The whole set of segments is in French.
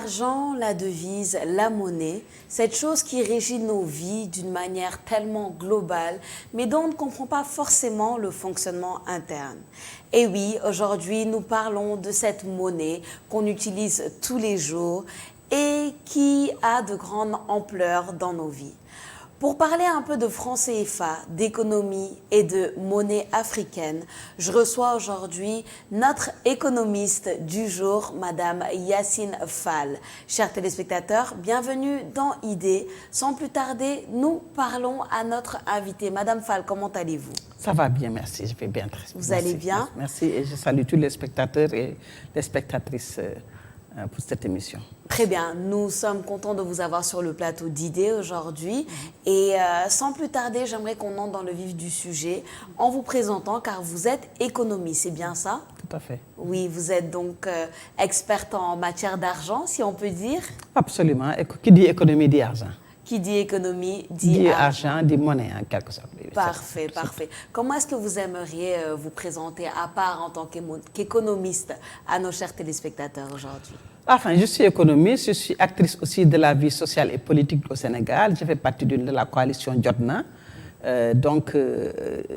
l'argent, la devise, la monnaie, cette chose qui régit nos vies d'une manière tellement globale, mais dont on ne comprend pas forcément le fonctionnement interne. Et oui, aujourd'hui, nous parlons de cette monnaie qu'on utilise tous les jours et qui a de grandes ampleurs dans nos vies. Pour parler un peu de franc CFA, d'économie et de monnaie africaine, je reçois aujourd'hui notre économiste du jour, Madame Yacine Fall. Chers téléspectateurs, bienvenue dans Idées. Sans plus tarder, nous parlons à notre invitée. Madame Fall, comment allez-vous? Ça va bien, merci. Je vais bien. Vous allez bien? Merci et je salue tous les spectateurs et les spectatrices pour cette émission. Très bien, nous sommes contents de vous avoir sur le plateau d'Idées aujourd'hui. Et sans plus tarder, j'aimerais qu'on entre dans le vif du sujet en vous présentant, car vous êtes économiste, c'est bien ça? Tout à fait. Oui, vous êtes donc experte en matière d'argent, si on peut dire? Absolument. Qui dit économie dit argent. Qui dit économie dit argent, dit monnaie en quelque sorte. Parfait, parfait. Comment est-ce que vous aimeriez vous présenter, à part en tant qu'économiste, à nos chers téléspectateurs aujourd'hui? Enfin, je suis économiste, je suis actrice aussi de la vie sociale et politique au Sénégal. Je fais partie de la coalition Jotna.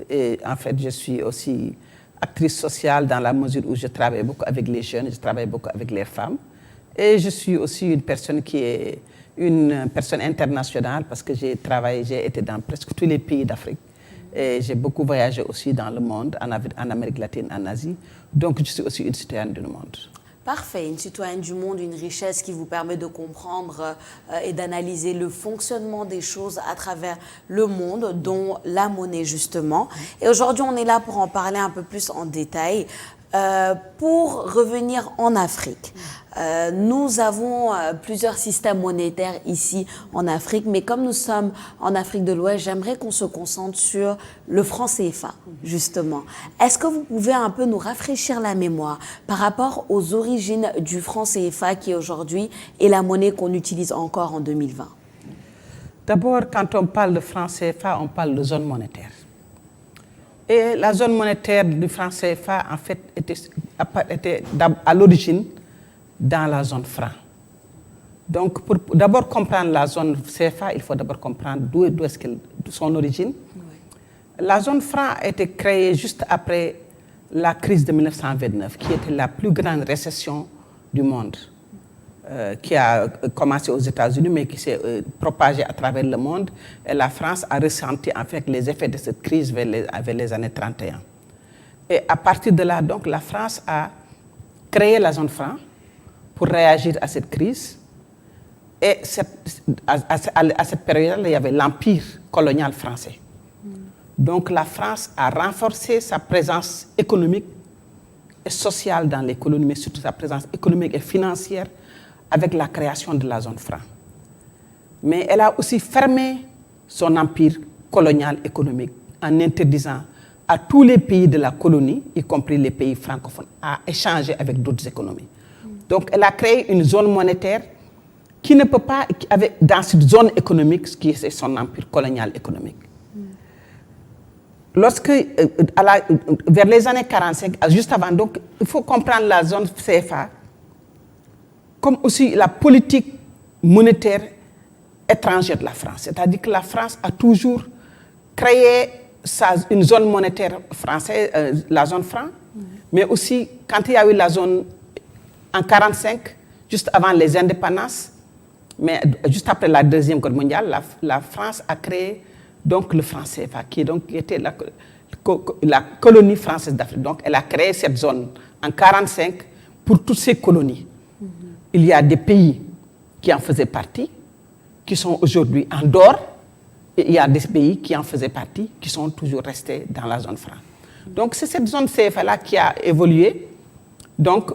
Et en fait, je suis aussi actrice sociale dans la mesure où je travaille beaucoup avec les jeunes, je travaille beaucoup avec les femmes. Et je suis aussi une personne qui est une personne internationale parce que j'ai été dans presque tous les pays d'Afrique. Et j'ai beaucoup voyagé aussi dans le monde, en Amérique latine, en Asie. Donc, je suis aussi une citoyenne du monde. Parfait, une citoyenne du monde, une richesse qui vous permet de comprendre et d'analyser le fonctionnement des choses à travers le monde, dont la monnaie justement. Et aujourd'hui, on est là pour en parler un peu plus en détail. Pour revenir en Afrique, nous avons plusieurs systèmes monétaires ici en Afrique, mais comme nous sommes en Afrique de l'Ouest, j'aimerais qu'on se concentre sur le franc CFA, justement. Est-ce que vous pouvez un peu nous rafraîchir la mémoire par rapport aux origines du franc CFA qui aujourd'hui est la monnaie qu'on utilise encore en 2020? D'abord, quand on parle de franc CFA, on parle de zone monétaire. Et la zone monétaire du franc CFA, en fait, était à l'origine dans la zone franc. Donc, pour d'abord comprendre la zone CFA, il faut d'abord comprendre d'où est son origine. Oui. La zone franc a été créée juste après la crise de 1929, qui était la plus grande récession du monde, qui a commencé aux États-Unis, mais qui s'est propagée à travers le monde. Et la France a ressenti en fait les effets de cette crise vers les années 31. Et à partir de là, donc, la France a créé la zone franc pour réagir à cette crise. Et à cette période-là, il y avait l'empire colonial français. Donc la France a renforcé sa présence économique et sociale dans les colonies, mais surtout sa présence économique et financière avec la création de la zone franc. Mais elle a aussi fermé son empire colonial économique en interdisant à tous les pays de la colonie, y compris les pays francophones, à échanger avec d'autres économies. Donc elle a créé une zone monétaire qui ne peut pas, dans cette zone économique, ce qui est son empire colonial économique. Vers les années 45, juste avant, donc, il faut comprendre la zone CFA comme aussi la politique monétaire étrangère de la France. C'est-à-dire que la France a toujours créé une zone monétaire française, la zone franc, mais aussi quand il y a eu la zone en 1945, juste avant les indépendances, mais juste après la Deuxième Guerre mondiale, la France a créé donc le franc CFA, qui était la colonie française d'Afrique. Donc elle a créé cette zone en 1945 pour toutes ces colonies. Il y a des pays qui en faisaient partie, qui sont aujourd'hui en dehors, et il y a des pays qui en faisaient partie, qui sont toujours restés dans la zone franc. Donc c'est cette zone CFA-là qui a évolué, donc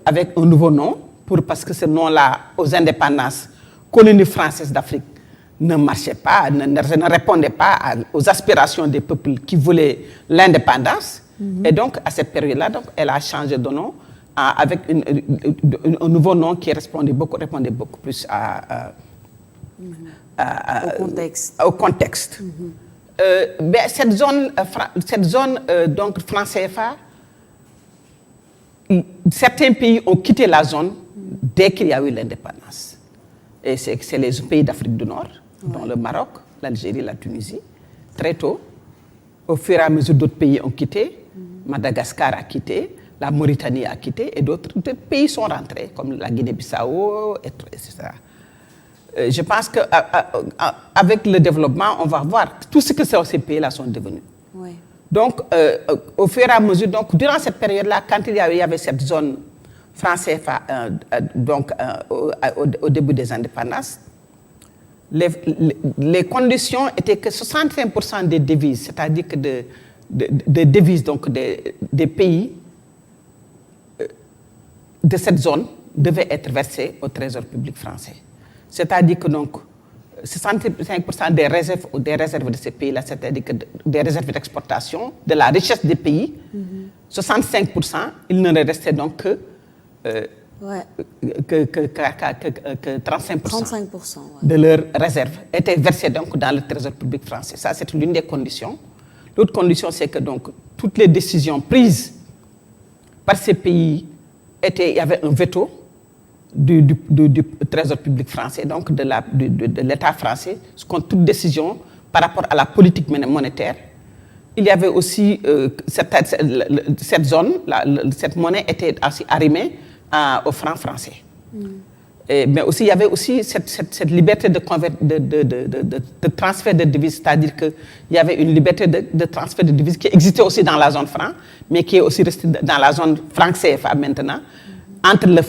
avec un nouveau nom, parce que ce nom-là, aux indépendances, colonies françaises d'Afrique, ne marchait pas, ne répondait pas aux aspirations des peuples qui voulaient l'indépendance. Et donc, à cette période-là, elle a changé de nom avec un nouveau nom qui répondait beaucoup plus au contexte. Cette zone donc, franc CFA, certains pays ont quitté la zone dès qu'il y a eu l'indépendance. Et c'est les pays d'Afrique du Nord, dont le Maroc, l'Algérie, la Tunisie, très tôt. Au fur et à mesure, d'autres pays ont quitté. Madagascar a quitté, la Mauritanie a quitté, et d'autres pays sont rentrés, comme la Guinée-Bissau, etc. Je pense qu'avec le développement, on va voir tout ce que ces pays-là sont devenus. Oui. Donc, au fur et à mesure, donc, durant cette période-là, quand il y avait cette zone française, au début des indépendances, les conditions étaient que 65% des devises, c'est-à-dire que des devises donc des pays de cette zone devaient être versées au Trésor public français. C'est-à-dire que donc 65% des réserves de ces pays-là, c'est-à-dire que des réserves d'exportation, de la richesse des pays, 65%, il ne restait donc que 35% de leurs réserves étaient versées donc dans le Trésor public français. Ça, c'est l'une des conditions. L'autre condition, c'est que donc, toutes les décisions prises par ces pays, il y avait un veto du Trésor public français, donc de l'État français, contre toute décision par rapport à la politique monétaire. Il y avait aussi cette zone, cette monnaie était aussi arrimée au franc français. Mais aussi, il y avait aussi cette liberté de transfert de devises, c'est-à-dire qu'il y avait une liberté de transfert de devises qui existait aussi dans la zone franc, mais qui est aussi restée dans la zone franc CFA maintenant, entre la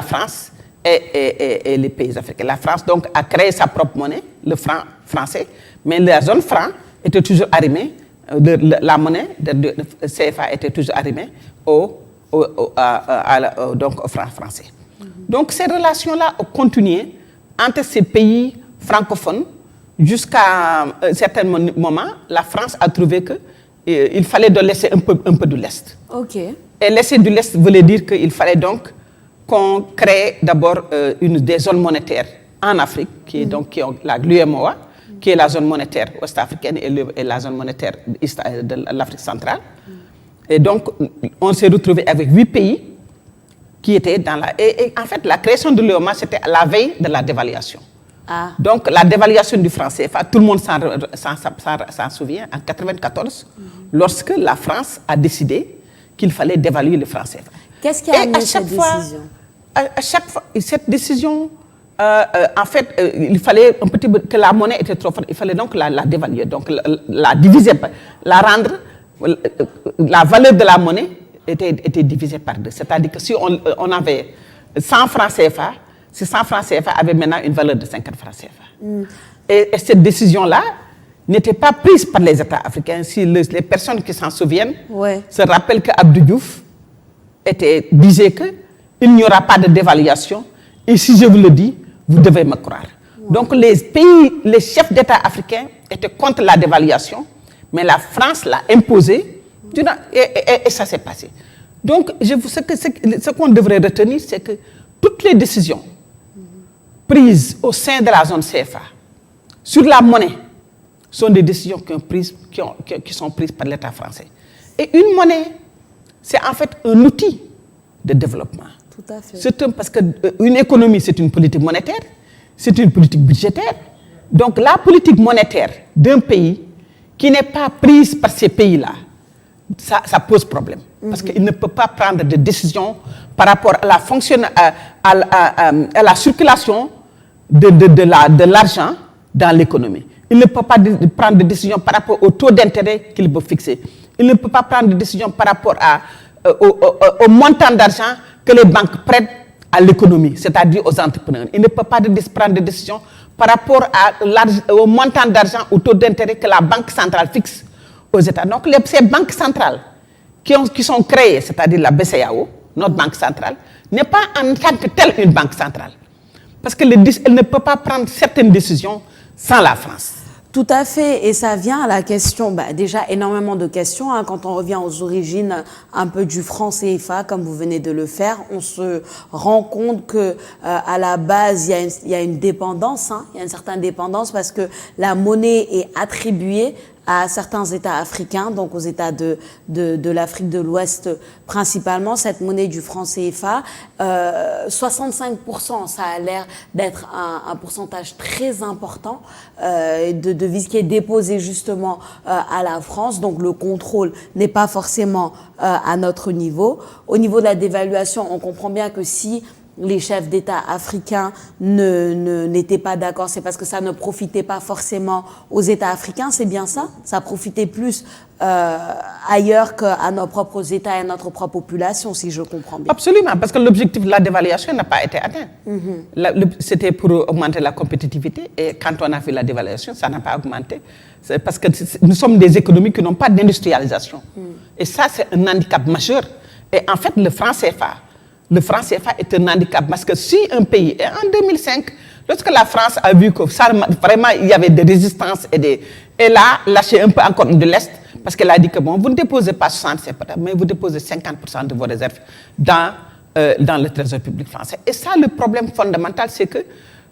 France et les pays africains. La France donc a créé sa propre monnaie, le franc français, mais la zone franc était toujours arrimée, la monnaie de CFA était toujours arrimée au franc français. Donc ces relations-là ont continué entre ces pays francophones jusqu'à un certain moment. La France a trouvé qu'il fallait laisser un peu de l'Est. Ok. Et laisser de l'Est voulait dire qu'il fallait donc qu'on crée d'abord des zones monétaires en Afrique, qui est donc l'UEMOA, qui est la zone monétaire ouest-africaine et la zone monétaire de l'Afrique centrale. Et donc, on s'est retrouvé avec 8 pays qui étaient dans la... Et en fait, la création de l'UEMOA, c'était à la veille de la dévaluation. Ah. Donc, la dévaluation du franc CFA, tout le monde s'en souvient, en 1994, lorsque la France a décidé qu'il fallait dévaluer le franc CFA. Qu'est-ce qui a amené cette décision? À chaque fois, cette décision, en fait, il fallait un petit peu que la monnaie était trop forte, il fallait donc la dévaluer, donc la diviser, la rendre, la valeur de la monnaie était divisée par 2. C'est-à-dire que si on avait 100 francs CFA, ces 100 francs CFA avaient maintenant une valeur de 50 francs CFA. Et cette décision-là n'était pas prise par les États africains. Si les personnes qui s'en souviennent se rappellent qu'Abdou Diouf disait qu'il n'y aura pas de dévaluation, et si je vous le dis, vous devez me croire. Donc les chefs d'État africains étaient contre la dévaluation, mais la France l'a imposée, et ça s'est passé. Donc ce qu'on devrait retenir, c'est que toutes les décisions prises au sein de la zone CFA sur la monnaie sont des décisions qui sont prises par l'État français. Et une monnaie, c'est en fait un outil de développement. Tout à fait. Parce qu'une économie, c'est une politique monétaire, c'est une politique budgétaire. Donc la politique monétaire d'un pays qui n'est pas prise par ces pays-là, ça pose problème. Parce qu'il ne peut pas prendre de décisions par rapport à la circulation de l'argent dans l'économie. Il ne peut pas prendre de décisions par rapport au taux d'intérêt qu'il peut fixer. Il ne peut pas prendre de décisions par rapport au montant d'argent que les banques prêtent à l'économie, c'est-à-dire aux entrepreneurs. Il ne peut pas prendre de décisions par rapport au montant d'argent, au taux d'intérêt que la Banque centrale fixe aux États. Donc ces banques centrales qui sont créées, c'est-à-dire la BCEAO, notre banque centrale, n'est pas en tant que telle une banque centrale. Parce qu'elle ne peut pas prendre certaines décisions sans la France. Tout à fait, et ça vient à la question, déjà énormément de questions, quand on revient aux origines un peu du franc CFA, comme vous venez de le faire, on se rend compte que à la base, il y a une dépendance, il y a une certaine dépendance parce que la monnaie est attribuée à certains États africains, donc aux États de l'Afrique de l'Ouest principalement, cette monnaie du franc CFA. 65%, ça a l'air d'être un pourcentage très important de devises qui est déposé justement à la France. Donc le contrôle n'est pas forcément à notre niveau. Au niveau de la dévaluation, on comprend bien que si les chefs d'État africains n'étaient pas d'accord, c'est parce que ça ne profitait pas forcément aux États africains, c'est bien ça? Ça profitait plus ailleurs qu'à nos propres États et à notre propre population, si je comprends bien. Absolument, parce que l'objectif de la dévaluation n'a pas été atteint. C'était pour augmenter la compétitivité, et quand on a fait la dévaluation, ça n'a pas augmenté. C'est parce que nous sommes des économies qui n'ont pas d'industrialisation. Et ça, c'est un handicap majeur. Et en fait, le franc CFA est un handicap parce que si un pays, et en 2005, lorsque la France a vu que ça, vraiment il y avait des résistances elle a lâché un peu encore de l'Est parce qu'elle a dit que bon, vous ne déposez pas 67%, mais vous déposez 50% de vos réserves dans le trésor public français. Et ça, le problème fondamental, c'est que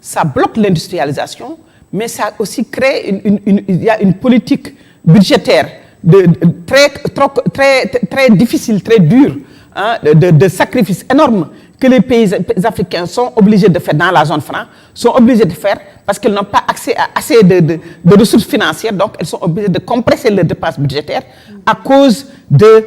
ça bloque l'industrialisation, mais ça aussi crée il y a une politique budgétaire très difficile, très dure, hein, de sacrifices énormes que les pays africains sont obligés de faire dans la zone franc, sont obligés de faire parce qu'ils n'ont pas accès à assez de ressources financières, donc elles sont obligées de compresser leurs dépenses budgétaires à cause de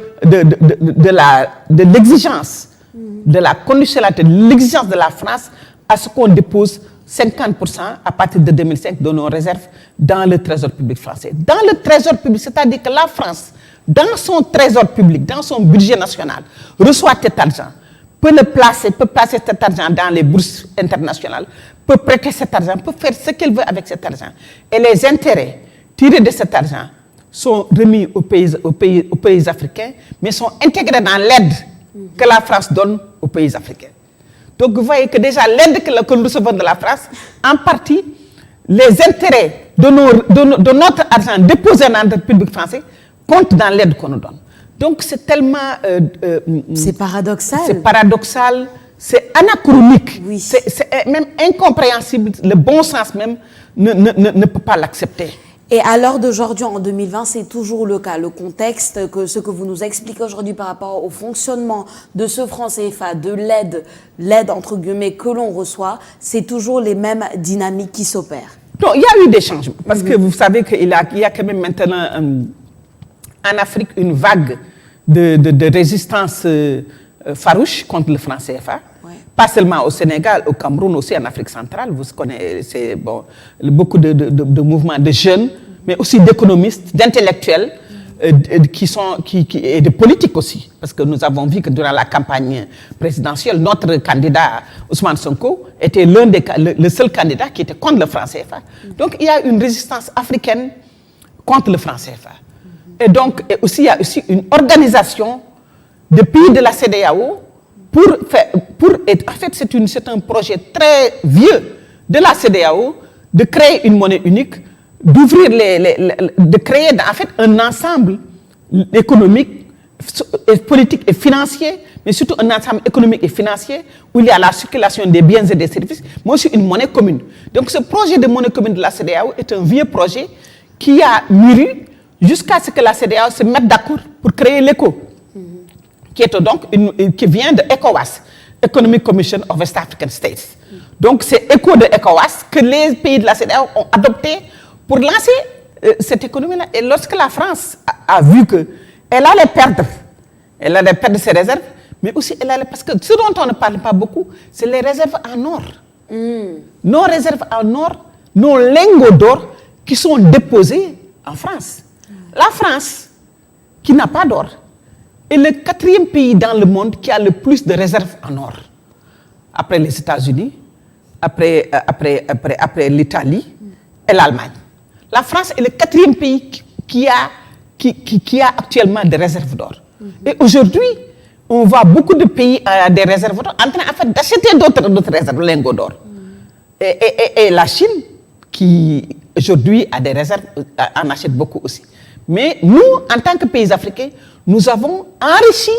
l'exigence, de la conditionnalité, de l'exigence de la France à ce qu'on dépose 50% à partir de 2005 de nos réserves dans le trésor public français. Dans le trésor public, c'est-à-dire que la France, dans son trésor public, dans son budget national, reçoit cet argent, peut placer cet argent dans les bourses internationales, peut prêter cet argent, peut faire ce qu'elle veut avec cet argent. Et les intérêts tirés de cet argent sont remis aux pays africains, mais sont intégrés dans l'aide que la France donne aux pays africains. Donc vous voyez que déjà l'aide que nous recevons de la France, en partie, les intérêts de notre argent déposé dans le public français comptent dans l'aide qu'on nous donne. Donc c'est tellement... c'est paradoxal. C'est paradoxal, c'est anachronique, oui. C'est même incompréhensible, le bon sens même ne peut pas l'accepter. Et à l'heure d'aujourd'hui, en 2020, c'est toujours le cas. Le contexte, ce que vous nous expliquez aujourd'hui par rapport au fonctionnement de ce franc CFA, de l'aide entre guillemets que l'on reçoit, c'est toujours les mêmes dynamiques qui s'opèrent. Non, il y a eu des changements. Parce que vous savez qu'il y a quand même maintenant en Afrique une vague de résistance farouche contre le franc CFA. Ouais. Pas seulement au Sénégal, au Cameroun, aussi en Afrique centrale. Vous connaissez bon, beaucoup de mouvements de jeunes, mais aussi d'économistes, d'intellectuels, et de politiques aussi. Parce que nous avons vu que durant la campagne présidentielle, notre candidat, Ousmane Sonko, était le seul candidat qui était contre le franc CFA. Donc il y a une résistance africaine contre le franc CFA. Et donc il y a aussi une organisation de pays de la CEDEAO en fait, c'est un projet très vieux de la CEDEAO de créer une monnaie unique, d'ouvrir de créer en fait un ensemble économique, politique et financier, mais surtout un ensemble économique et financier où il y a la circulation des biens et des services, mais aussi une monnaie commune. Donc ce projet de monnaie commune de la CEDEAO est un vieux projet qui a mûri jusqu'à ce que la CEDEAO se mette d'accord pour créer l'ECO, qui vient de ECOWAS, Economic Commission of West African States. Donc c'est ECO de ECOWAS que les pays de la CEDEAO ont adopté pour lancer cette économie-là. Et lorsque la France a vu qu'elle allait perdre ses réserves, mais aussi parce que ce dont on ne parle pas beaucoup, c'est les réserves en or. Nos réserves en or, nos lingots d'or qui sont déposés en France. La France, qui n'a pas d'or, est le 4e pays dans le monde qui a le plus de réserves en or. Après les États-Unis, après l'Italie et l'Allemagne. La France est le 4e pays qui a actuellement des réserves d'or. Et aujourd'hui, on voit beaucoup de pays des réserves d'or en train en fait, d'acheter d'autres réserves, lingots d'or. Et la Chine, qui aujourd'hui a des réserves, en achète beaucoup aussi. Mais nous, en tant que pays africains, nous avons enrichi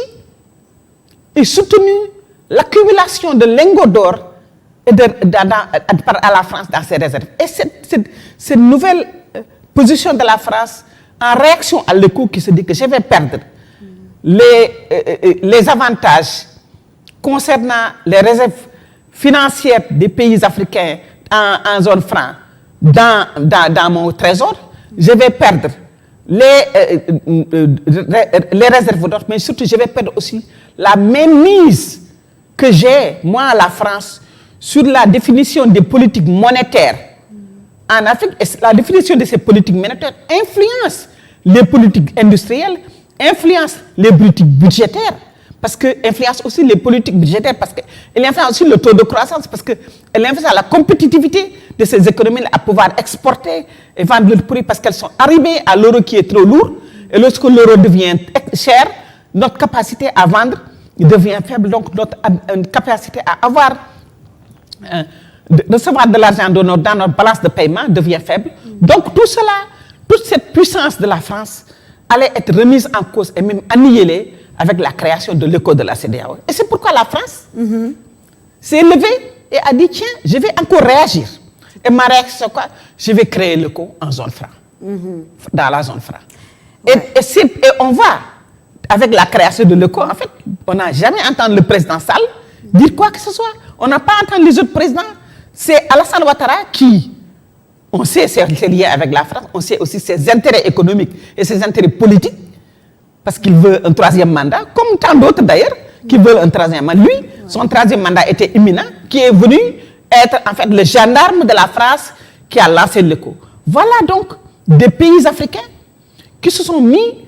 et soutenu l'accumulation de lingots d'or à la France dans ses réserves. Et cette nouvelle position de la France en réaction à l'écho qui se dit que je vais perdre les avantages concernant les réserves financières des pays africains en zone franc dans mon trésor, je vais perdre les réserves d'or, mais surtout je vais perdre aussi la mainmise que j'ai, moi, la France, sur la définition des politiques monétaires en Afrique. Et la définition de ces politiques monétaires influence les politiques industrielles, influence les politiques budgétaires, parce que influence aussi les politiques budgétaires, parce qu'elle influence aussi le taux de croissance, parce qu'elle influence la compétitivité de ces économies à pouvoir exporter et vendre leurs produits, parce qu'elles sont arrivées à l'euro qui est trop lourd, et lorsque l'euro devient cher, notre capacité à vendre devient faible, donc notre capacité à avoir, de recevoir de l'argent dans notre balance de paiement devient faible. Donc tout cela, toute cette puissance de la France allait être remise en cause et même annihilée avec la création de l'écho de la CEDEAO. Et c'est pourquoi la France s'est levée et a dit, tiens, je vais encore réagir. Et ma réaction, c'est quoi? Je vais créer l'écho en zone franc, dans la zone franc. Ouais. Et on va, avec la création de l'écho, en fait, on n'a jamais entendu le président Sall dire quoi que ce soit. On n'a pas entendu les autres présidents. C'est Alassane Ouattara qui, on sait ses liens avec la France, on sait aussi ses intérêts économiques et ses intérêts politiques, parce qu'il veut un troisième mandat, comme tant d'autres d'ailleurs, qui veulent un troisième mandat. Lui, son troisième mandat était imminent, qui est venu être en fait le gendarme de la France qui a lancé l'écho. Voilà donc des pays africains qui se sont mis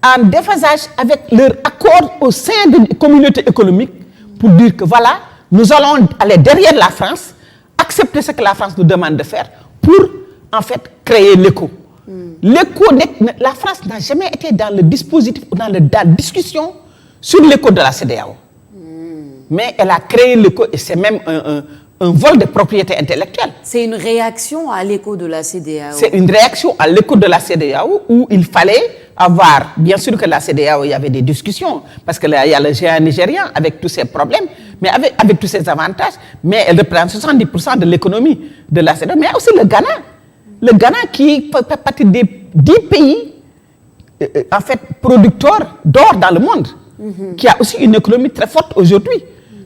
en déphasage avec leur accord au sein d'une communauté économique pour dire que voilà, nous allons aller derrière la France, accepter ce que la France nous demande de faire pour en fait créer l'écho. L'écho, la France n'a jamais été dans le dispositif ou dans la discussion sur l'écho de la CEDEAO. Mais elle a créé l'écho et c'est même un vol de propriété intellectuelle. C'est une réaction à l'écho de la CEDEAO. C'est une réaction à l'écho de la CEDEAO où il fallait avoir, bien sûr que la CEDEAO, il y avait des discussions, parce qu'il y a le géant nigérian avec tous ses problèmes, mais avec tous ses avantages, mais elle représente 70% de l'économie de la CEDEAO, mais aussi le Ghana. Le Ghana qui fait partie des 10 pays, en fait, producteurs d'or dans le monde, qui a aussi une économie très forte aujourd'hui.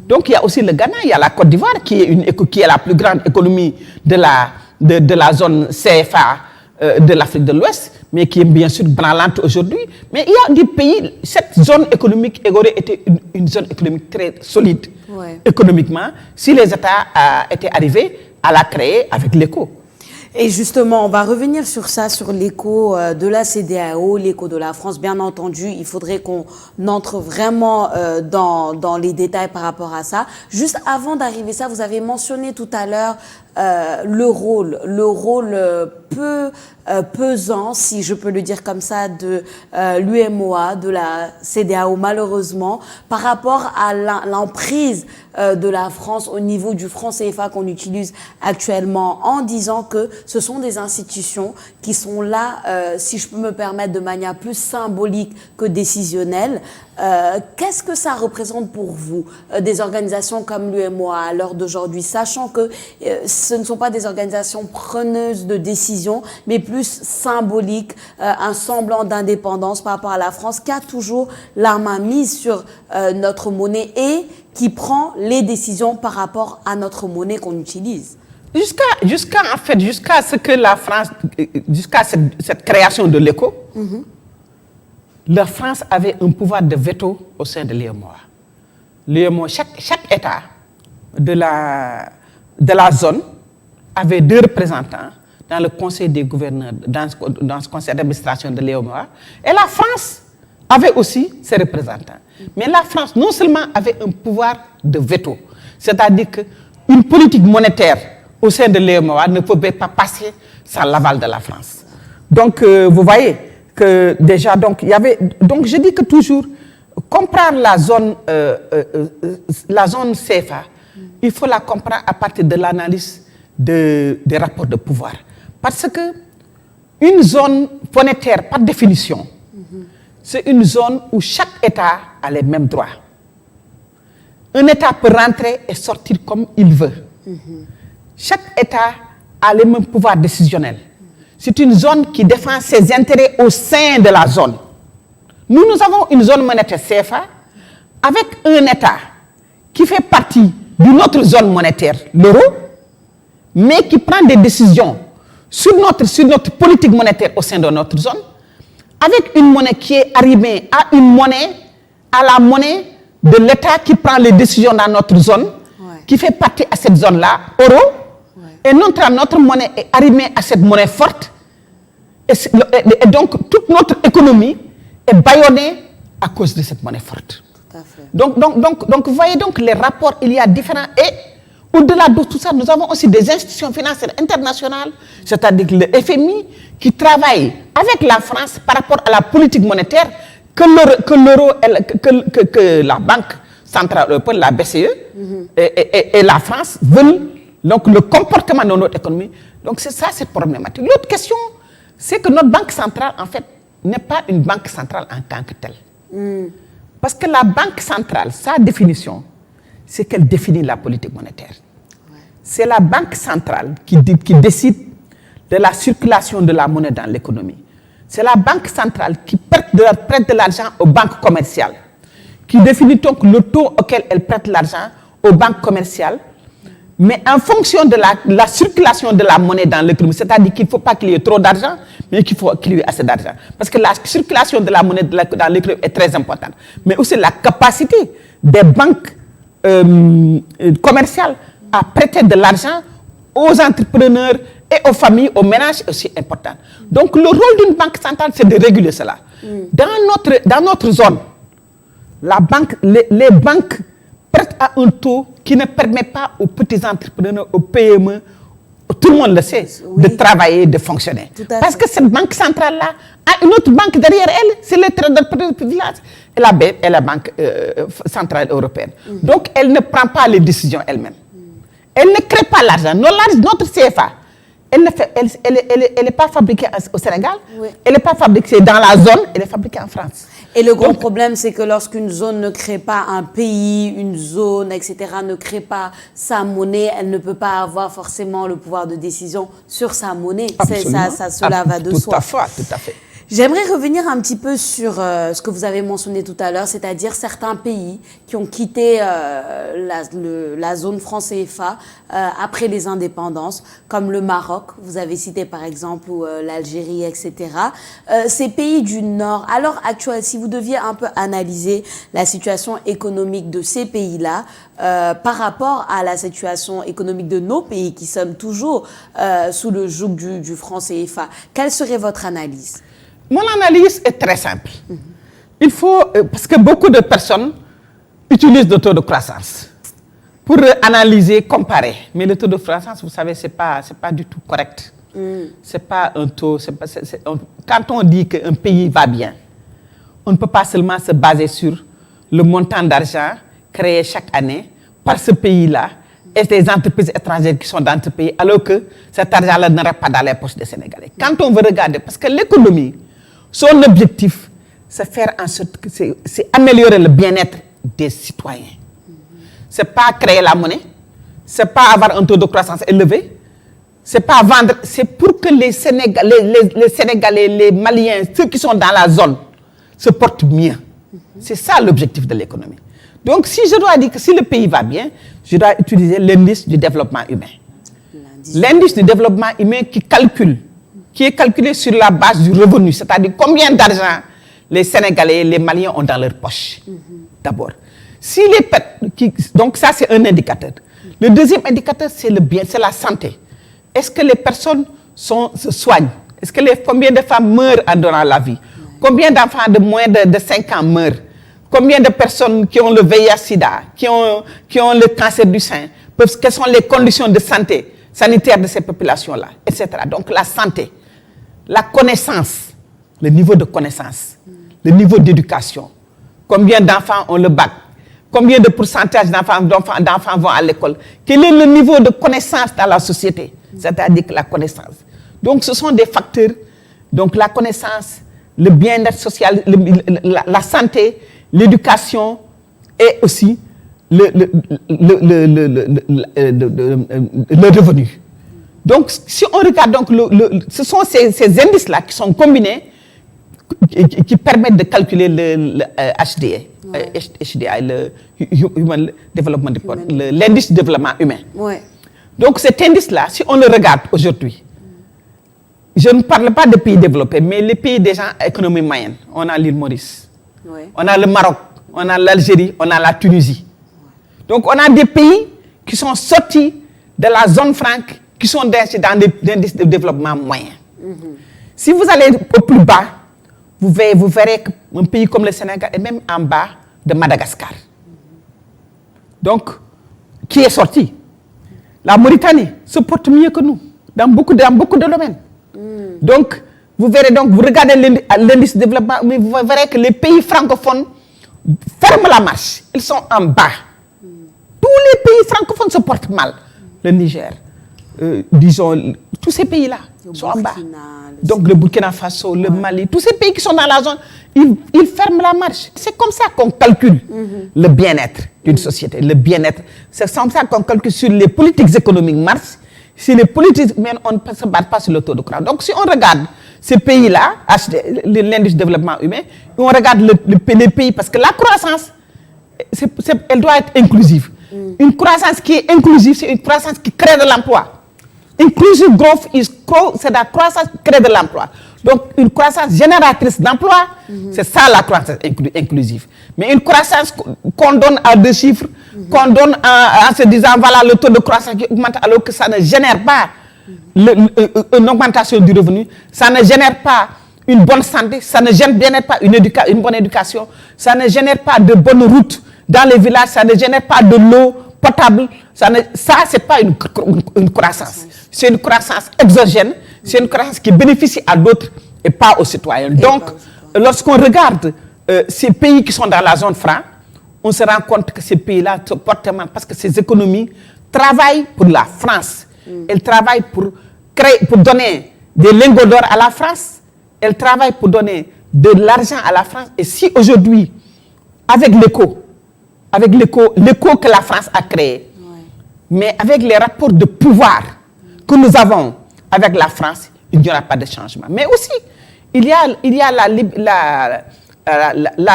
Donc il y a aussi le Ghana, il y a la Côte d'Ivoire qui est la plus grande économie de la zone CFA de l'Afrique de l'Ouest, mais qui est bien sûr branlante aujourd'hui. Mais il y a des pays, cette zone économique aurait été une zone économique très solide économiquement si les États étaient arrivés à la créer avec l'écho. Et justement, on va revenir sur ça, sur l'écho de la CEDEAO, l'écho de la France. Bien entendu, il faudrait qu'on entre vraiment dans les détails par rapport à ça. Juste avant d'arriver ça, vous avez mentionné tout à l'heure le rôle peu pesant, si je peux le dire comme ça, de l'UMOA, de la CEDEAO, malheureusement, par rapport à l'emprise de la France au niveau du franc CFA qu'on utilise actuellement, en disant que ce sont des institutions qui sont là, si je peux me permettre, de manière plus symbolique que décisionnelle. Qu'est-ce que ça représente pour vous, des organisations comme l'UMOA à l'heure d'aujourd'hui, sachant que ce ne sont pas des organisations preneuses de décision, mais plus symboliques, un semblant d'indépendance par rapport à la France, qui a toujours la main mise sur notre monnaie et qui prend les décisions par rapport à notre monnaie qu'on utilise? Jusqu'à ce que la France, jusqu'à cette création de l'écho, la France avait un pouvoir de veto au sein de l'UMOA. L'UMOA, chaque État de la zone avait 2 représentants dans le conseil des gouverneurs, dans ce conseil d'administration de l'UMOA. Et la France avait aussi ses représentants. Mais la France, non seulement avait un pouvoir de veto, c'est-à-dire qu'une politique monétaire au sein de l'UMOA ne pouvait pas passer sans l'aval de la France. Donc, vous voyez que déjà, donc je dis que toujours, comprendre la zone CFA, il faut la comprendre à partir de l'analyse des rapports de pouvoir. Parce que une zone monétaire, par définition, c'est une zone où chaque État a les mêmes droits. Un État peut rentrer et sortir comme il veut. Chaque État a les mêmes pouvoirs décisionnels. c'est une zone qui défend ses intérêts au sein de la zone. Nous avons une zone monétaire CFA avec un État qui fait partie d'une autre zone monétaire, l'euro, mais qui prend des décisions sur notre politique monétaire au sein de notre zone, avec une monnaie qui est arrivée à la monnaie de l'État qui prend les décisions dans notre zone, qui fait partie à cette zone-là, euro, et notre monnaie est arrivée à cette monnaie forte, et donc toute notre économie est bâillonnée à cause de cette monnaie forte. Tout à fait. Donc, vous voyez donc les rapports, il y a différents. Et au-delà de tout ça, nous avons aussi des institutions financières internationales, c'est-à-dire le FMI, qui travaillent avec la France par rapport à la politique monétaire que la Banque centrale européenne, la BCE, et la France veulent, donc le comportement de notre économie. Donc c'est ça cette problématique. L'autre question, c'est que notre banque centrale, en fait, n'est pas une banque centrale en tant que telle. Parce que la banque centrale, sa définition, c'est qu'elle définit la politique monétaire. C'est la banque centrale qui décide de la circulation de la monnaie dans l'économie. C'est la banque centrale qui prête de l'argent aux banques commerciales, qui définit donc le taux auquel elle prête l'argent aux banques commerciales, mais en fonction de la circulation de la monnaie dans l'économie. C'est-à-dire qu'il ne faut pas qu'il y ait trop d'argent, mais qu'il faut qu'il y ait assez d'argent. Parce que la circulation de la monnaie dans l'économie est très importante. Mais aussi la capacité des banques commerciales à prêter de l'argent aux entrepreneurs et aux familles, aux ménages est aussi important. Donc le rôle d'une banque centrale, c'est de réguler cela. Dans notre zone, les banques prêtent à un taux qui ne permet pas aux petits entrepreneurs, aux PME, tout le monde le sait, de travailler, de fonctionner. Parce que cette banque centrale-là a une autre banque derrière elle, c'est le Trésor public et la Banque centrale européenne. Donc elle ne prend pas les décisions elle-même. Elle ne crée pas l'argent. Notre CFA, elle n'est pas fabriquée au Sénégal, elle n'est pas fabriquée dans la zone, elle est fabriquée en France. Et le gros problème, c'est que lorsqu'une zone ne crée pas un pays, une zone, etc., ne crée pas sa monnaie, elle ne peut pas avoir forcément le pouvoir de décision sur sa monnaie. Cela va de soi. Tout à fait. J'aimerais revenir un petit peu sur ce que vous avez mentionné tout à l'heure, c'est-à-dire certains pays qui ont quitté la zone franc CFA après les indépendances, comme le Maroc, vous avez cité par exemple, ou l'Algérie, etc. Ces pays du Nord, à l'heure actuelle, si vous deviez un peu analyser la situation économique de ces pays-là par rapport à la situation économique de nos pays qui sommes toujours sous le joug du franc CFA, quelle serait votre analyse ? Mon analyse est très simple. Il faut, parce que beaucoup de personnes utilisent le taux de croissance pour analyser, comparer. Mais le taux de croissance, vous savez, c'est pas du tout correct. C'est pas un taux. Quand on dit qu'un pays va bien, on ne peut pas seulement se baser sur le montant d'argent créé chaque année par ce pays-là et des entreprises étrangères qui sont dans ce pays, alors que cet argent-là n'ira pas dans les poches des Sénégalais. Quand on veut regarder, parce que l'économie, son objectif, c'est faire en sorte que c'est améliorer le bien-être des citoyens. C'est pas créer la monnaie, c'est pas avoir un taux de croissance élevé, c'est pas vendre, c'est pour que les Sénégalais, les Maliens, ceux qui sont dans la zone, se portent mieux. C'est ça l'objectif de l'économie. Donc si je dois dire que si le pays va bien, je dois utiliser l'indice du développement humain. L'indice du développement humain qui est calculé sur la base du revenu, c'est-à-dire combien d'argent les Sénégalais, les Maliens ont dans leur poche, d'abord. Donc ça, c'est un indicateur. Le deuxième indicateur, c'est le bien, c'est la santé. Est-ce que les personnes se soignent? Est-ce que combien de femmes meurent en donnant la vie? Combien d'enfants de moins de 5 ans meurent? Combien de personnes qui ont le VIH-Sida, qui ont le cancer du sein? Quelles sont les conditions de santé sanitaire de ces populations-là, etc. Donc la santé, la connaissance, le niveau de connaissance, le niveau d'éducation, combien d'enfants ont le bac, combien de pourcentage d'enfants vont à l'école, quel est le niveau de connaissance dans la société, c'est-à-dire la connaissance. Donc ce sont des facteurs, donc la connaissance, le bien-être social, la santé, l'éducation et aussi le revenu. Donc, si on regarde, donc, ce sont ces indices-là qui sont combinés qui permettent de calculer le HDA, HDA, le Human Development Report, l'indice de développement humain. Ouais. Donc, cet indice-là, si on le regarde aujourd'hui, je ne parle pas de pays développés, mais les pays déjà à économie moyenne. On a l'île Maurice, on a le Maroc, on a l'Algérie, on a la Tunisie. Donc, on a des pays qui sont sortis de la zone franc, qui sont dans des indices de développement moyen. Si vous allez au plus bas, vous verrez qu'un pays comme le Sénégal est même en bas de Madagascar. Donc, qui est sorti? La Mauritanie se porte mieux que nous dans beaucoup de domaines. Donc, vous verrez, donc, vous regardez l'indice de développement, mais vous verrez que les pays francophones ferment la marche. Ils sont en bas. Tous les pays francophones se portent mal. Le Niger, disons, tous ces pays-là sont en bas. Donc, le Burkina Faso, le Mali, tous ces pays qui sont dans la zone, ils ferment la marche. C'est comme ça qu'on calcule le bien-être d'une société, le bien-être. C'est comme ça qu'on calcule sur les politiques économiques marchent. Si les politiques, mais on ne se bat pas sur le taux de croissance. Donc, si on regarde ces pays-là, l'indice de développement humain, on regarde les pays, parce que la croissance, elle doit être inclusive. Une croissance qui est inclusive, c'est une croissance qui crée de l'emploi. Inclusive growth, c'est la croissance qui crée de l'emploi. Donc, une croissance génératrice d'emploi, c'est ça la croissance inclusive. Mais une croissance qu'on donne à deux chiffres, qu'on donne en se disant, voilà, le taux de croissance qui augmente, alors que ça ne génère pas une augmentation du revenu, ça ne génère pas une bonne santé, ça ne génère pas une bonne éducation, ça ne génère pas de bonnes routes dans les villages, ça ne génère pas de l'eau potable. Ça, c'est pas une croissance. C'est une croissance exogène, c'est une croissance qui bénéficie à d'autres et pas aux citoyens. Donc, lorsqu'on regarde ces pays qui sont dans la zone franc, on se rend compte que ces pays-là se portent mal parce que ces économies travaillent pour la France. Elles travaillent pour donner des lingots d'or à la France. Elles travaillent pour donner de l'argent à la France. Et si aujourd'hui, avec l'éco que la France a créé, mais avec les rapports de pouvoir que nous avons avec la France, il n'y aura pas de changement. Mais aussi, il y a la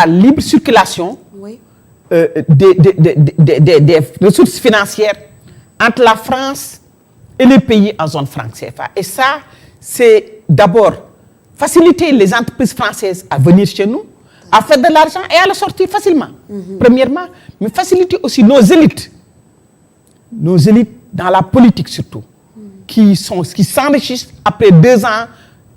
libre circulation des ressources financières entre la France et les pays en zone franc CFA. Et ça, c'est d'abord faciliter les entreprises françaises à venir chez nous, à faire de l'argent et à le sortir facilement, premièrement, mais faciliter aussi nos élites dans la politique surtout, qui s'enrichissent après 2 ans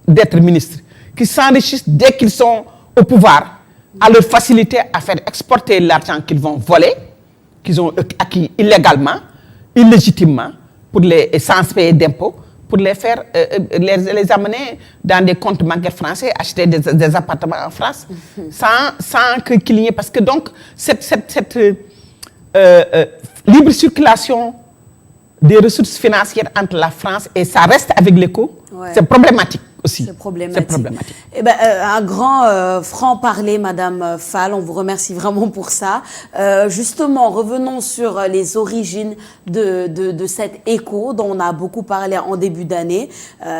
d'être ministres, qui s'enrichissent dès qu'ils sont au pouvoir, à leur faciliter à faire exporter l'argent qu'ils vont voler, qu'ils ont acquis illégalement, illégitimement, sans payer d'impôts, pour les faire, les amener dans des comptes bancaires français, acheter des appartements en France, sans qu'il y ait... Parce que donc, cette libre circulation des ressources financières entre la France et ça reste avec l'éco, c'est problématique aussi. C'est problématique. Eh ben, un grand franc-parler, Madame Fall. On vous remercie vraiment pour ça. Justement, revenons sur les origines de cet éco dont on a beaucoup parlé en début d'année,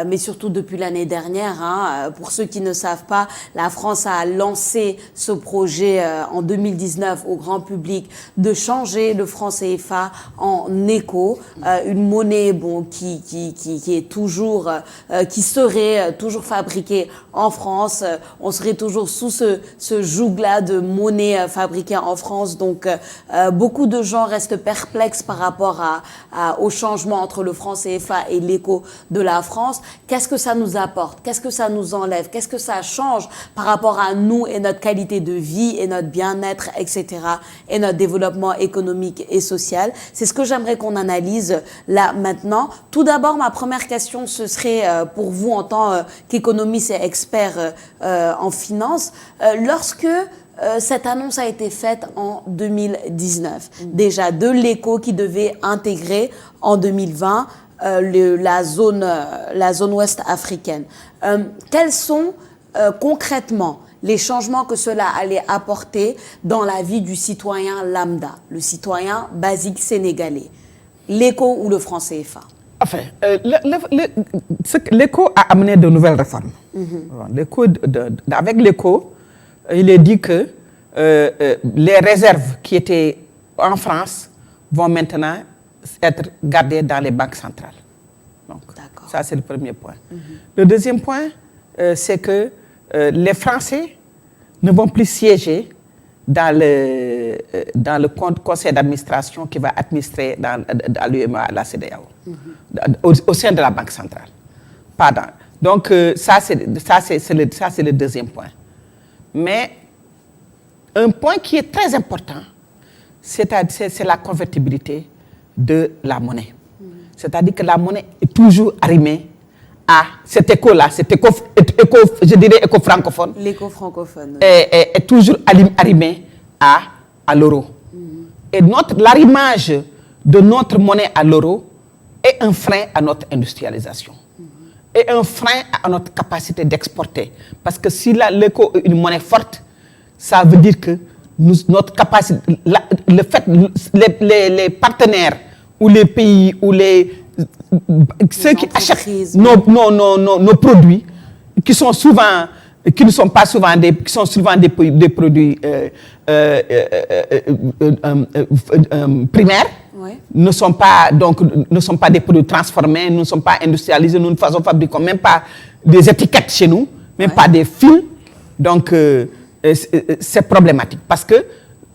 mais surtout depuis l'année dernière. Pour ceux qui ne savent pas, la France a lancé ce projet en 2019 au grand public de changer le franc CFA en éco, une monnaie qui est toujours, qui serait toujours fabriqué en France. On serait toujours sous ce joug-là de monnaie fabriquée en France. Donc, beaucoup de gens restent perplexes par rapport au changement entre le franc CFA et l'éco de la France. Qu'est-ce que ça nous apporte? Qu'est-ce que ça nous enlève? Qu'est-ce que ça change par rapport à nous et notre qualité de vie et notre bien-être, etc. et notre développement économique et social? C'est ce que j'aimerais qu'on analyse là maintenant. Tout d'abord, ma première question, ce serait pour vous en tant qu'économiste et expert en finance, lorsque cette annonce a été faite en 2019, déjà de l'éco qui devait intégrer en 2020 la zone ouest africaine. Quels sont concrètement les changements que cela allait apporter dans la vie du citoyen lambda, le citoyen basique sénégalais, l'éco ou le franc CFA? Enfin, l'éco a amené de nouvelles réformes. Avec l'éco, il est dit que les réserves qui étaient en France vont maintenant être gardées dans les banques centrales. Donc, ça, c'est le premier point. Le deuxième point, c'est que les Français ne vont plus siéger dans le conseil d'administration qui va administrer dans l'UEMOA, la CEDEAO, au sein de la Banque centrale. Pardon. Donc, ça, c'est le deuxième point. Mais un point qui est très important, c'est la convertibilité de la monnaie. C'est-à-dire que la monnaie est toujours arrimée à cet écho-là, je dirais éco-francophone. L'éco-francophone. Est toujours arrimé à l'euro. Et l'arrimage de notre monnaie à l'euro est un frein à notre industrialisation. Et un frein à notre capacité d'exporter. Parce que si l'éco est une monnaie forte, ça veut dire que notre capacité, les partenaires ou les pays ou ceux qui achètent nos produits, qui sont souvent, qui ne sont pas souvent qui sont souvent des produits primaires, ne sont pas des produits transformés, ne sont pas industrialisés, nous ne fabriquons même pas des étiquettes chez nous, même pas des fils. Donc c'est problématique parce que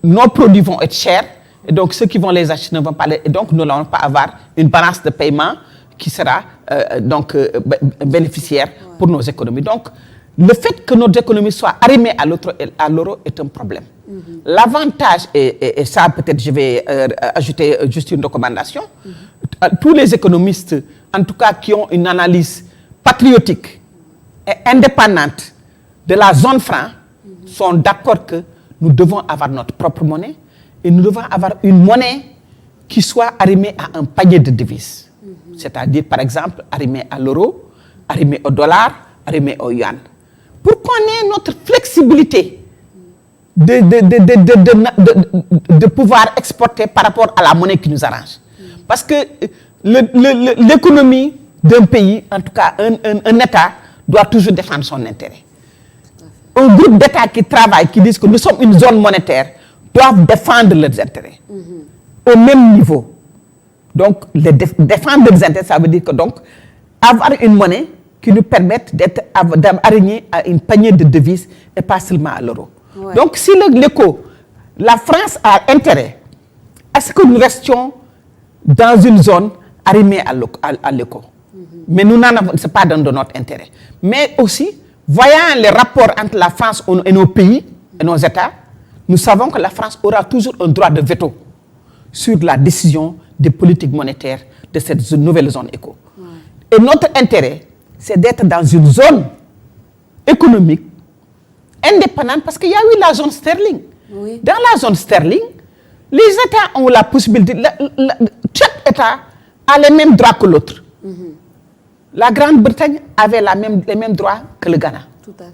nos produits vont être chers. Et donc, ceux qui vont les acheter ne vont pas et donc, nous n'allons pas avoir une balance de paiement qui sera bénéficiaire pour nos économies. Donc, le fait que notre économie soit arrimée à l'euro est un problème. L'avantage, et ça peut-être je vais ajouter juste une recommandation, tous les économistes, en tout cas qui ont une analyse patriotique et indépendante de la zone franc, sont d'accord que nous devons avoir notre propre monnaie. Et nous devons avoir une monnaie qui soit arrimée à un panier de devises. C'est-à-dire, par exemple, arrimée à l'euro, arrimée au dollar, arrimée au yuan. Pour qu'on ait notre flexibilité de pouvoir exporter par rapport à la monnaie qui nous arrange. Parce que l'économie d'un pays, en tout cas un État, doit toujours défendre son intérêt. Un groupe d'États qui travaillent, qui disent que nous sommes une zone monétaire, doivent défendre leurs intérêts au même niveau. Donc, défendre leurs intérêts, ça veut dire que donc, avoir une monnaie qui nous permette d'être alignés à une panier de devises et pas seulement à l'euro. Ouais. Donc, si l'éco, la France a intérêt à ce que nous restions dans une zone arrimée à l'éco. Mais nous n'en avons, c'est pas dans notre intérêt. Mais aussi, voyant les rapports entre la France et nos pays et nos États, nous savons que la France aura toujours un droit de veto sur la décision des politiques monétaires de cette nouvelle zone éco. Ouais. Et notre intérêt, c'est d'être dans une zone économique indépendante parce qu'il y a eu la zone sterling. Oui. Dans la zone sterling, les États ont la possibilité, chaque État a les mêmes droits que l'autre. La Grande-Bretagne avait les mêmes droits que le Ghana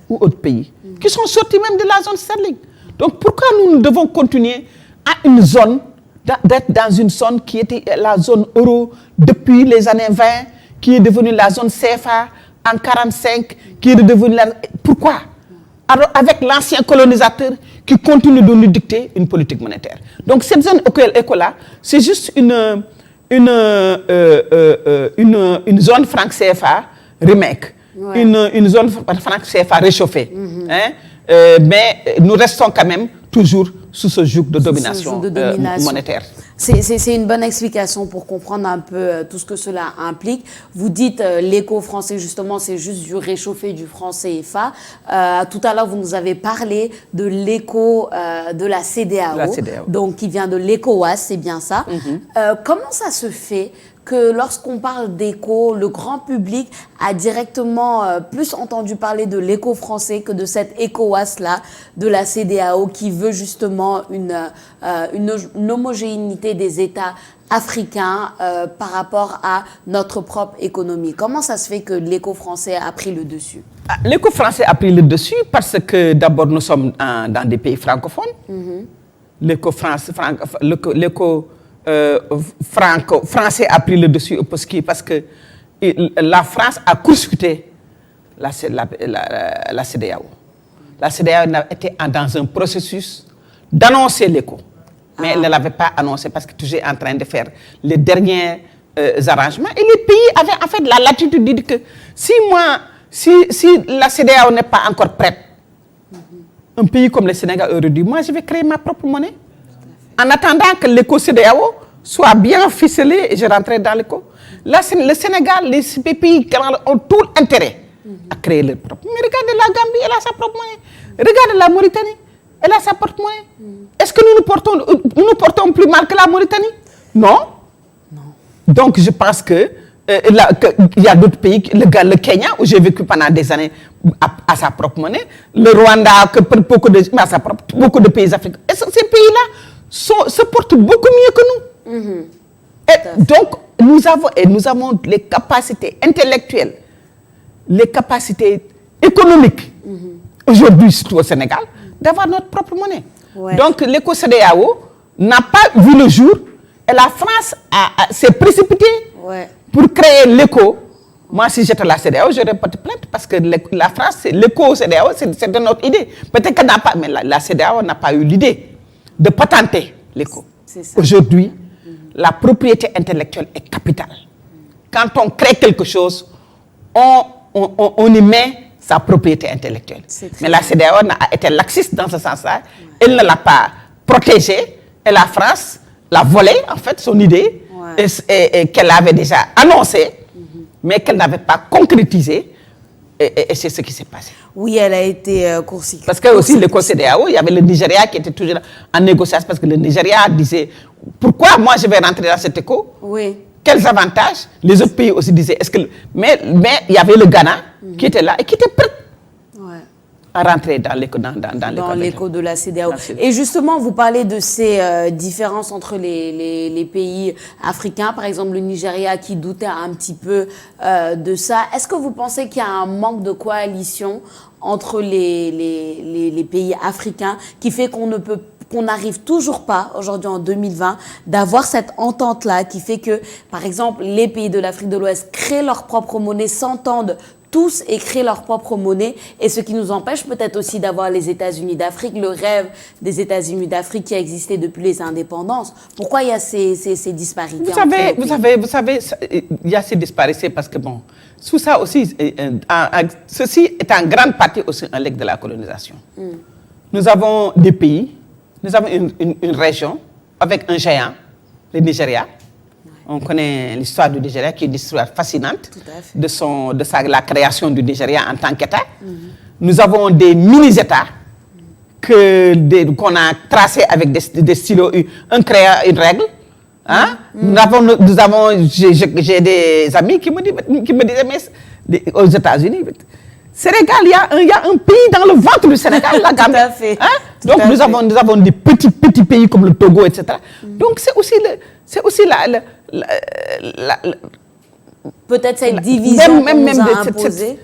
ou autres pays, qui sont sortis même de la zone sterling. Donc pourquoi nous devons continuer à une zone, d'être dans une zone qui était la zone euro depuis les années 20, qui est devenue la zone CFA en 1945, qui est devenue la... Pourquoi? Alors avec l'ancien colonisateur qui continue de nous dicter une politique monétaire. Donc cette zone éco-là, c'est juste une zone franc CFA remake, ouais. une zone franc CFA réchauffée. Hein? Mais nous restons quand même toujours sous ce joug de domination, monétaire. C'est une bonne explication pour comprendre un peu tout ce que cela implique. Vous dites l'éco français, justement, c'est juste du réchauffé du franc CFA. Tout à l'heure, vous nous avez parlé de l'éco de la CEDEAO, donc qui vient de l'ECOWAS, c'est bien ça. Comment ça se fait que lorsqu'on parle d'éco, le grand public a directement plus entendu parler de l'éco français que de cette ECOWAS-là, de la CEDEAO, qui veut justement une homogénéité des États africains par rapport à notre propre économie. Comment ça se fait que l'éco français a pris le dessus? L'éco français a pris le dessus parce que d'abord nous sommes dans des pays francophones. L'éco français a pris le dessus au Posqui parce que la France a court-circuité la CEDEAO. La CEDEAO était dans un processus d'annoncer l'écho. Mais elle ne l'avait pas annoncé parce que toujours en train de faire les derniers arrangements. Et les pays avaient en fait la latitude de dire que si la CEDEAO n'est pas encore prête, un pays comme le Sénégal aurait dit, moi je vais créer ma propre monnaie. En attendant que l'écho CEDEAO soit bien ficelé et je rentrais dans l'écho. Là, le Sénégal, les pays ont tout intérêt à créer leur propre. Mais regardez la Gambie, elle a sa propre monnaie. Regardez la Mauritanie, elle a sa propre monnaie. Est-ce que nous nous portons plus mal que la Mauritanie? Non. Donc je pense que il y a d'autres pays, le Kenya, où j'ai vécu pendant des années, a sa propre monnaie. Le Rwanda, beaucoup de pays africains. Et ces pays-là se portent beaucoup mieux que nous. Et donc, nous avons les capacités intellectuelles, les capacités économiques, aujourd'hui, surtout au Sénégal, d'avoir notre propre monnaie. Ouais. Donc, l'éco-CEDEAO n'a pas vu le jour et la France s'est précipitée pour créer l'éco. Moi, si j'étais la CEDEAO, j'aurais pas de plainte parce que la France, l'éco-CEDEAO, c'est de notre idée. Peut-être qu'elle n'a pas, mais la CEDEAO n'a pas eu l'idée de patenter l'éco. Aujourd'hui, la propriété intellectuelle est capitale. Quand on crée quelque chose, on y met sa propriété intellectuelle. Mais la CEDEAO a été laxiste dans ce sens-là. Elle ne l'a pas protégée. Et la France l'a volé, en fait, son idée, et qu'elle avait déjà annoncée, mais qu'elle n'avait pas concrétisée. Et c'est ce qui s'est passé. Oui, elle a été court-circuitée. Parce que aussi, le CEDEAO, il y avait le Nigeria qui était toujours en négociation, parce que le Nigeria disait, pourquoi moi je vais rentrer dans cet éco? Oui. Quels avantages? Les autres pays aussi disaient, mais il y avait le Ghana qui était là et qui était prêt à rentrer dans l'éco de la CEDEAO. Et justement, vous parlez de ces différences entre les pays africains, par exemple le Nigeria qui doutait un petit peu de ça. Est-ce que vous pensez qu'il y a un manque de coalition entre les pays africains qui fait qu'on n'arrive toujours pas, aujourd'hui en 2020, d'avoir cette entente-là qui fait que, par exemple, les pays de l'Afrique de l'Ouest créent leur propre monnaie, s'entendent tous et créent leur propre monnaie, et ce qui nous empêche peut-être aussi d'avoir les États-Unis d'Afrique, le rêve des États-Unis d'Afrique qui a existé depuis les indépendances. Pourquoi il y a ces disparités? Vous savez, il y a ces disparités parce que, bon, sous ça aussi, ceci est en grande partie aussi un legs de la colonisation. Nous avons des pays, nous avons une région avec un géant, le Nigeria. On connaît l'histoire du Nigeria qui est une histoire fascinante la création du Nigeria en tant qu'État. Nous avons des mini-États qu'on a tracés avec des stylos, un créa, une règle. Hein? J'ai des amis qui me disaient, mais aux États-Unis, Sénégal, il y a un pays dans le ventre du Sénégal, la Gambie. Tout à fait. Hein? Donc nous avons des petits pays comme le Togo, etc. Donc c'est aussi peut-être cette division qu'on nous a imposée.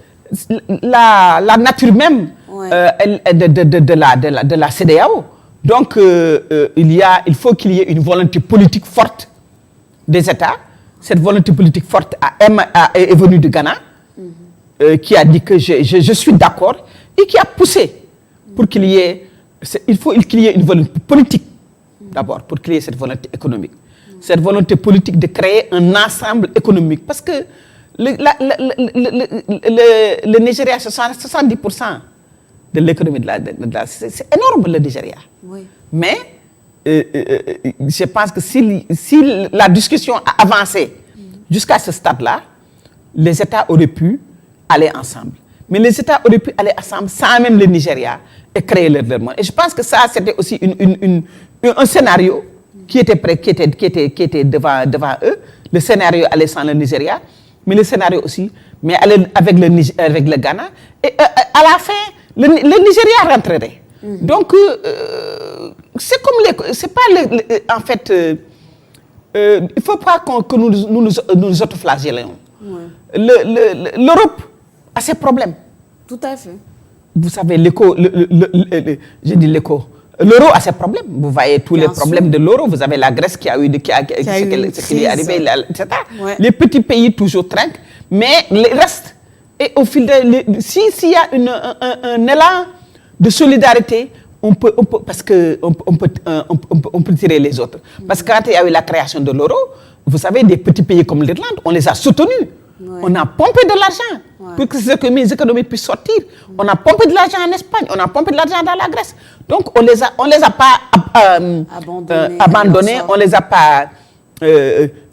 La nature même de la CEDEAO. Donc il faut qu'il y ait une volonté politique forte des États. Cette volonté politique forte est venue du Ghana. Qui a dit que je suis d'accord et qui a poussé pour qu'il y ait une volonté politique d'abord, pour qu'il y ait cette volonté économique. Cette volonté politique de créer un ensemble économique. Parce que le Nigeria, c'est 70% de l'économie c'est énorme le Nigeria. Oui. Mais je pense que si la discussion a avancé jusqu'à ce stade-là, les États auraient pu aller ensemble. Mais les États auraient pu aller ensemble sans même le Nigeria et créer leur monnaie. Et je pense que ça, c'était aussi un scénario qui était devant eux. Le scénario allait sans le Nigeria, mais le scénario aussi, mais allait avec le Ghana. Et à la fin, le Nigeria rentrerait. Donc, c'est comme c'est pas en fait, il ne faut pas que nous autoflagellions. L'Europe a ses problèmes. Tout à fait. Vous savez, l'euro a ses problèmes. Vous voyez tous Bien les problèmes sûr. de l'euro. Vous avez la Grèce qui a eu ce qui est arrivé, etc. Ouais. Les petits pays toujours trinquent, mais le reste. Et au fil s'il y a un élan de solidarité, on peut parce que on peut tirer les autres. Parce que quand il y a eu la création de l'euro, vous savez, des petits pays comme l'Irlande, on les a soutenus. Ouais. On a pompé de l'argent pour que ces économies puissent sortir. On a pompé de l'argent en Espagne, on a pompé de l'argent dans la Grèce. Donc on les a pas abandonnés, on les a pas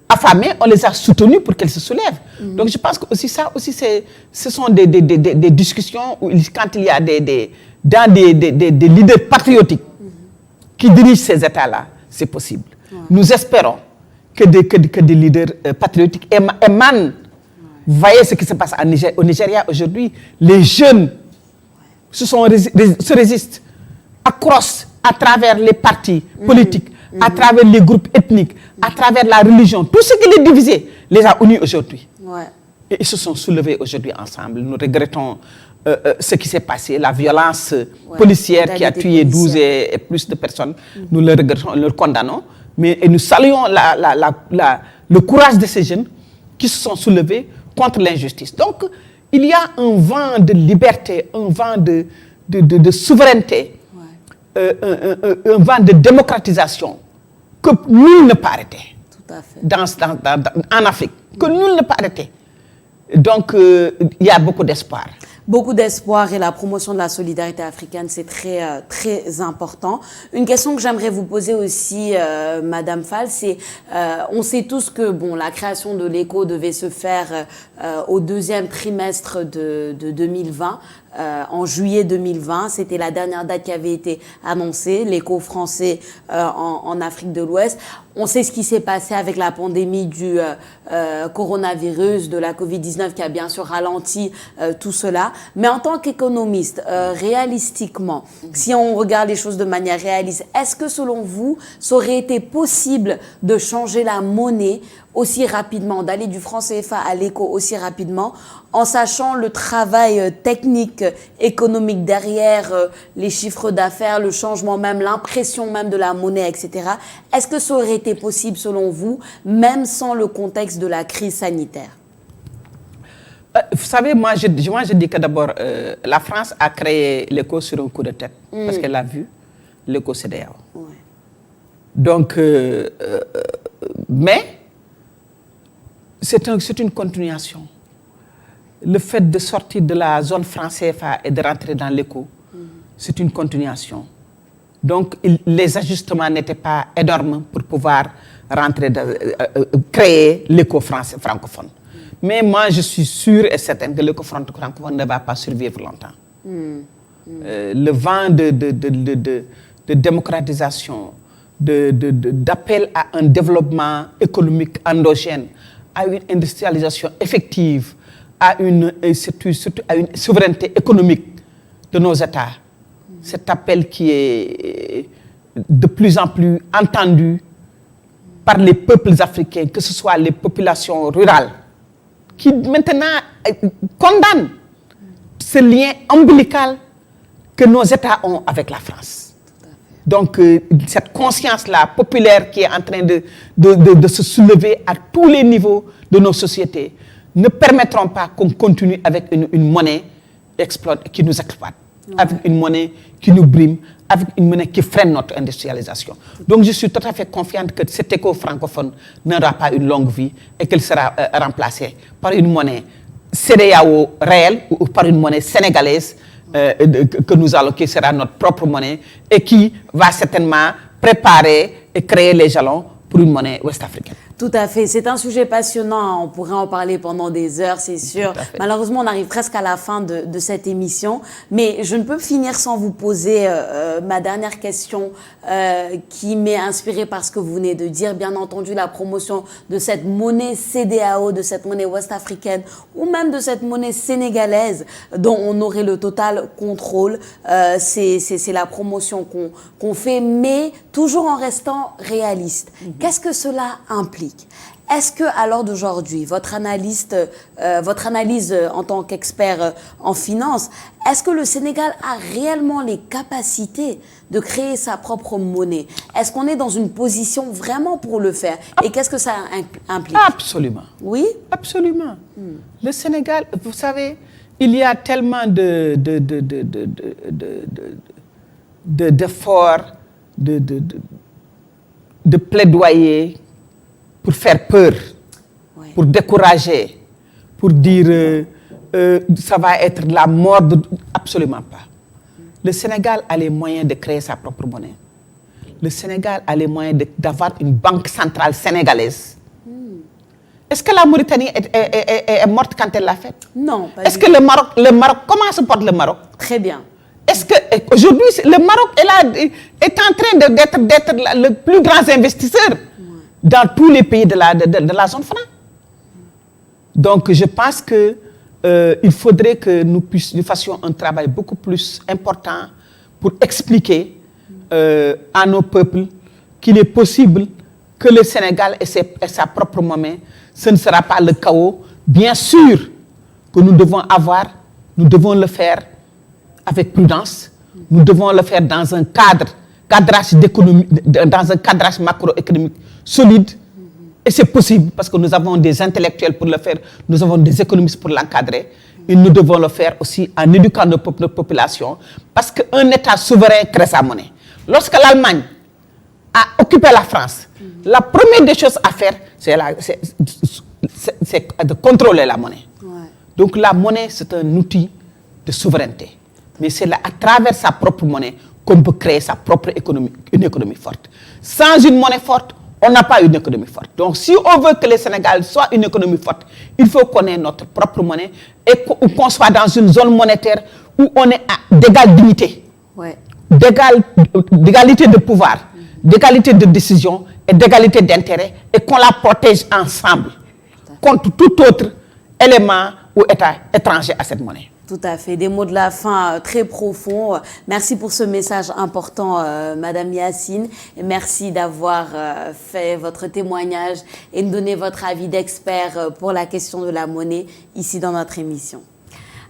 affamés, on les a soutenus pour qu'elles se soulèvent. Donc je pense que aussi ça aussi ce sont des discussions où quand il y a des leaders patriotiques qui dirigent ces États-là, c'est possible. Ouais. Nous espérons que des leaders patriotiques émanent. Vous voyez ce qui se passe au Nigeria aujourd'hui. Les jeunes se résistent, accroissent à travers les partis politiques, à travers les groupes ethniques, à travers la religion. Tout ce qui les divisait les a unis aujourd'hui. Ouais. Et ils se sont soulevés aujourd'hui ensemble. Nous regrettons ce qui s'est passé, la violence policière qui a tué 12 et plus de personnes. Nous le regrettons, nous le condamnons. Mais nous saluons le courage de ces jeunes qui se sont soulevés contre l'injustice. Donc, il y a un vent de liberté, un vent de souveraineté, un vent de démocratisation que nul ne peut arrêter. Tout à fait. En Afrique, que nul ne peut arrêter. Donc, il y a beaucoup d'espoir. Beaucoup d'espoir et la promotion de la solidarité africaine, c'est très, très important. Une question que j'aimerais vous poser aussi, Madame Fall, c'est, on sait tous que la création de l'ECO devait se faire au deuxième trimestre de 2020. En juillet 2020, c'était la dernière date qui avait été annoncée, l'ECO français en Afrique de l'Ouest. On sait ce qui s'est passé avec la pandémie du coronavirus, de la Covid-19 qui a bien sûr ralenti tout cela. Mais en tant qu'économiste, réalistiquement, si on regarde les choses de manière réaliste, est-ce que selon vous, ça aurait été possible de changer la monnaie aussi rapidement, d'aller du franc CFA à l'ECO aussi rapidement, en sachant le travail technique, économique derrière, les chiffres d'affaires, le changement même, l'impression même de la monnaie, etc. Est-ce que ça aurait été possible selon vous, même sans le contexte de la crise sanitaire? Vous savez, moi je dis que d'abord, la France a créé l'ECO sur un coup de tête, parce qu'elle a vu l'ECO CEDEAO. Ouais. Donc, mais c'est une continuation. Le fait de sortir de la zone franc CFA et de rentrer dans l'ECO, c'est une continuation. Donc, les ajustements n'étaient pas énormes pour pouvoir créer l'ECO francophone. Mais moi, je suis sûr et certain que l'ECO francophone ne va pas survivre longtemps. Le vent de démocratisation, d'appel à un développement économique endogène, à une industrialisation effective, surtout à une souveraineté économique de nos États. Cet appel qui est de plus en plus entendu par les peuples africains, que ce soit les populations rurales, qui maintenant condamnent ce lien ombilical que nos États ont avec la France. Donc, cette conscience-là populaire qui est en train de se soulever à tous les niveaux de nos sociétés ne permettront pas qu'on continue avec une monnaie qui nous exploite, avec une monnaie qui nous brime, avec une monnaie qui freine notre industrialisation. Donc, je suis tout à fait confiante que cet éco francophone n'aura pas une longue vie et qu'elle sera remplacée par une monnaie CEDEAO réelle ou par une monnaie sénégalaise que nous allons, qui sera notre propre monnaie et qui va certainement préparer et créer les jalons pour une monnaie ouest-africaine. Tout à fait. C'est un sujet passionnant. On pourrait en parler pendant des heures, c'est sûr. Malheureusement, on arrive presque à la fin de cette émission. Mais je ne peux finir sans vous poser ma dernière question qui m'est inspirée par ce que vous venez de dire. Bien entendu, la promotion de cette monnaie CEDEAO, de cette monnaie ouest-africaine ou même de cette monnaie sénégalaise dont on aurait le total contrôle. C'est la promotion qu'on fait, mais toujours en restant réaliste. Qu'est-ce que cela implique? Est-ce que, à l'heure d'aujourd'hui, votre analyse en tant qu'expert en finance, est-ce que le Sénégal a réellement les capacités de créer sa propre monnaie? Est-ce qu'on est dans une position vraiment pour le faire? Et qu'est-ce que ça implique? Absolument. Oui? Absolument. Le Sénégal, vous savez, il y a tellement d'efforts, de plaidoyer pour faire peur, Ouais. pour décourager, pour dire ça va être la mort. Absolument pas. Le Sénégal a les moyens de créer sa propre monnaie. Le Sénégal a les moyens d'avoir une banque centrale sénégalaise. Est-ce que la Mauritanie est morte quand elle l'a faite? Non, pas Est-ce du que le Maroc, comment se porte le Maroc? Très bien. Est-ce qu'aujourd'hui, le Maroc est en train d'être le plus grand investisseur dans tous les pays de la zone franc? Donc, je pense qu'il faudrait que nous fassions un travail beaucoup plus important pour expliquer à nos peuples qu'il est possible que le Sénégal ait sa propre monnaie. Ce ne sera pas le chaos. Bien sûr que nous devons le faire avec prudence. Nous devons le faire dans un cadrage macroéconomique solide. Et c'est possible parce que nous avons des intellectuels pour le faire, nous avons des économistes pour l'encadrer. Et nous devons le faire aussi en éduquant notre population parce qu'un État souverain crée sa monnaie. Lorsque l'Allemagne a occupé la France, la première des choses à faire, c'est de contrôler la monnaie. Ouais. Donc la monnaie, c'est un outil de souveraineté. Mais c'est à travers sa propre monnaie qu'on peut créer sa propre économie, une économie forte. Sans une monnaie forte, on n'a pas une économie forte. Donc si on veut que le Sénégal soit une économie forte, il faut qu'on ait notre propre monnaie et qu'on soit dans une zone monétaire où on est d'égale dignité, Ouais. d'égalité de pouvoir, d'égalité de décision et d'égalité d'intérêt et qu'on la protège ensemble contre tout autre élément ou État étranger à cette monnaie. Tout à fait. Des mots de la fin très profonds. Merci pour ce message important, Madame Yacine. Et merci d'avoir fait votre témoignage et de donner votre avis d'expert pour la question de la monnaie ici dans notre émission.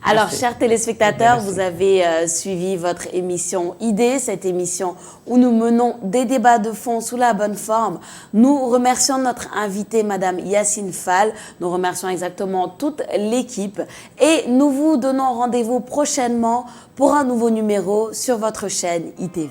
Alors, Merci. chers téléspectateurs, Merci. vous avez suivi votre émission Idées, cette émission où nous menons des débats de fond sous la bonne forme. Nous remercions notre invitée, Madame Yacine Fall. Nous remercions exactement toute l'équipe. Et nous vous donnons rendez-vous prochainement pour un nouveau numéro sur votre chaîne ITV.